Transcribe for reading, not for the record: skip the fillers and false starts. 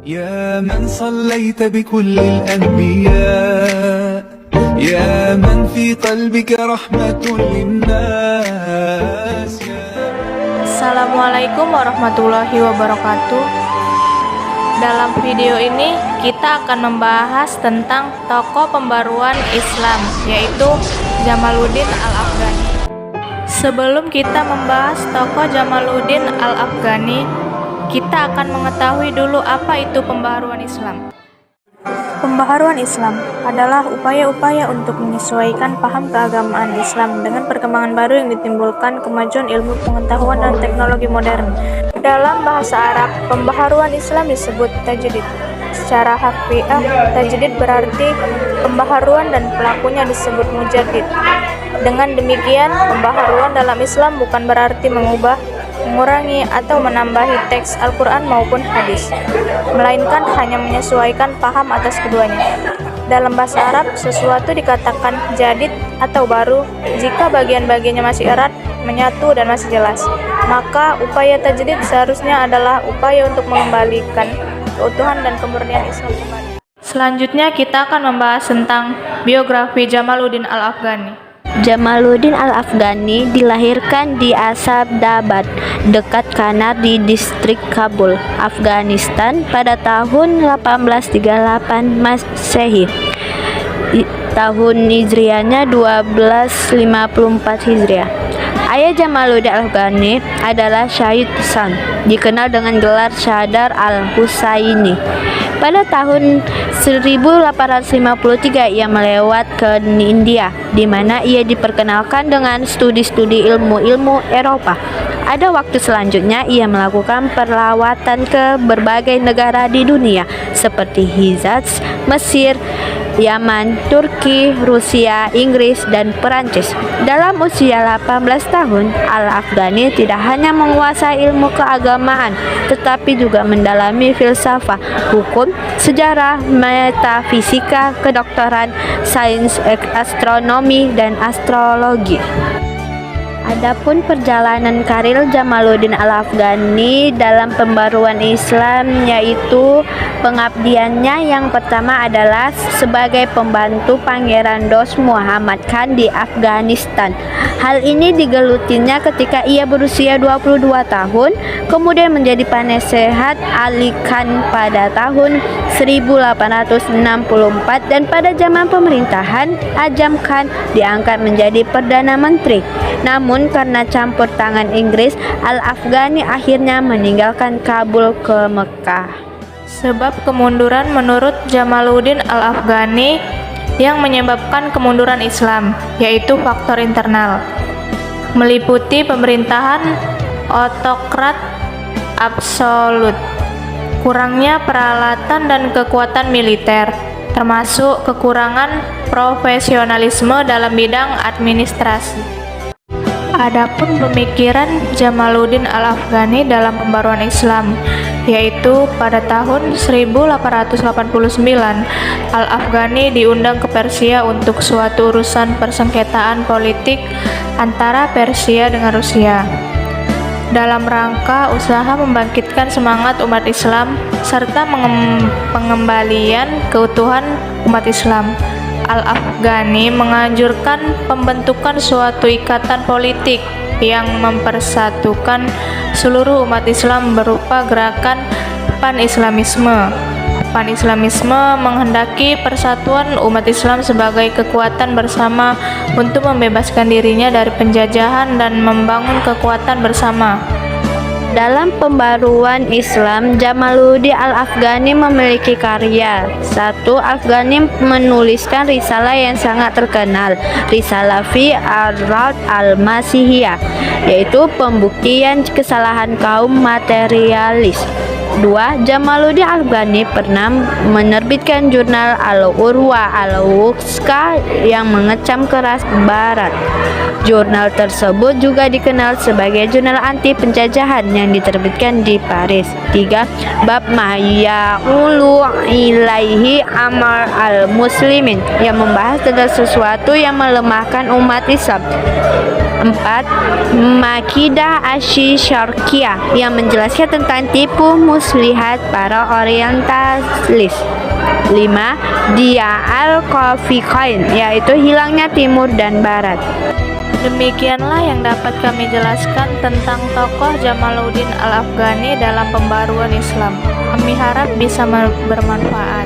يا من صليت بكل الأنبياء يا من في قلبك رحمة للناس Assalamualaikum warahmatullahi wabarakatuh. Dalam video ini kita akan membahas tentang tokoh pembaruan Islam, yaitu Jamaluddin Al-Afghani. Sebelum kita membahas tokoh Jamaluddin Al-Afghani, kita akan mengetahui dulu apa itu pembaharuan Islam. Pembaharuan Islam adalah upaya-upaya untuk menyesuaikan paham keagamaan Islam dengan perkembangan baru yang ditimbulkan kemajuan ilmu pengetahuan dan teknologi modern. Dalam bahasa Arab, pembaharuan Islam disebut tajdid. Secara harfiah, tajdid berarti pembaharuan dan pelakunya disebut mujaddid. Dengan demikian, pembaharuan dalam Islam bukan berarti mengubah, mengurangi atau menambahi teks Al-Quran maupun hadis, melainkan hanya menyesuaikan paham atas keduanya. Dalam bahasa Arab, sesuatu dikatakan jadid atau baru jika bagian-bagiannya masih erat, menyatu dan masih jelas. Maka upaya tajdid seharusnya adalah upaya untuk mengembalikan keutuhan dan kemurnian Islam kembali. Selanjutnya kita akan membahas tentang biografi Jamaluddin Al-Afghani. Jamaluddin Al-Afghani dilahirkan di Asadabad, dekat Kanar di distrik Kabul, Afghanistan pada tahun 1838 Masehi. Tahun Hijriahnya 1254 Hijriah. Ayah Jamaluddin Al-Afghani adalah Syahid Hasan, dikenal dengan gelar Syadar Al-Husaini. Pada tahun 1853 ia melewat ke India, di mana ia diperkenalkan dengan studi-studi ilmu-ilmu Eropa. Ada waktu selanjutnya ia melakukan perlawatan ke berbagai negara di dunia seperti Hijaz, Mesir, Yaman, Turki, Rusia, Inggris, dan Perancis. Dalam usia 18 tahun, Al-Afghani tidak hanya menguasai ilmu keagamaan, tetapi juga mendalami filsafat, hukum, sejarah, metafisika, kedokteran, sains astronomi, dan astrologi. Adapun perjalanan karir Jamaluddin Al-Afghani dalam pembaruan Islam, yaitu pengabdiannya yang pertama adalah sebagai pembantu Pangeran Dost Muhammad Khan di Afghanistan. Hal ini digelutinya ketika ia berusia 22 tahun, kemudian menjadi penasehat Ali Khan pada tahun 1864 dan pada zaman pemerintahan Ajam Khan diangkat menjadi Perdana Menteri. Namun karena campur tangan Inggris, Al-Afghani akhirnya meninggalkan Kabul ke Mekah. Sebab kemunduran menurut Jamaluddin Al-Afghani yang menyebabkan kemunduran Islam, yaitu faktor internal, meliputi pemerintahan otokrat absolut, kurangnya peralatan dan kekuatan militer, termasuk kekurangan profesionalisme dalam bidang administrasi. Adapun pemikiran Jamaluddin Al-Afghani dalam pembaruan Islam, yaitu pada tahun 1889 Al-Afghani diundang ke Persia untuk suatu urusan persengketaan politik antara Persia dengan Rusia, dalam rangka usaha membangkitkan semangat umat Islam serta pengembalian keutuhan umat Islam. Al-Afghani menganjurkan pembentukan suatu ikatan politik yang mempersatukan seluruh umat Islam berupa gerakan Pan-Islamisme. Pan-Islamisme menghendaki persatuan umat Islam sebagai kekuatan bersama untuk membebaskan dirinya dari penjajahan dan membangun kekuatan bersama. Dalam pembaruan Islam, Jamaluddin Al-Afghani memiliki karya. 1. Afghani menuliskan risalah yang sangat terkenal, Risalah fi Ar-Rad Al-Masihiyah, yaitu pembuktian kesalahan kaum materialis. 2. Jamaluddin Al-Afghani pernah menerbitkan jurnal Al-Urwa Al-Wuthqa yang mengecam keras Barat. Jurnal tersebut juga dikenal sebagai jurnal anti penjajahan yang diterbitkan di Paris. 3. Bab Mahya'ulu ilaihi amal al-muslimin yang membahas tentang sesuatu yang melemahkan umat Islam. 4. Makidah Asy-Syarqiyah yang menjelaskan tentang tipu muslim muslihat para orientalis. 5. Dia al-Qafiqain, yaitu hilangnya timur dan barat. Demikianlah yang dapat kami jelaskan tentang tokoh Jamaluddin Al-Afghani dalam pembaruan Islam. Kami harap bisa bermanfaat.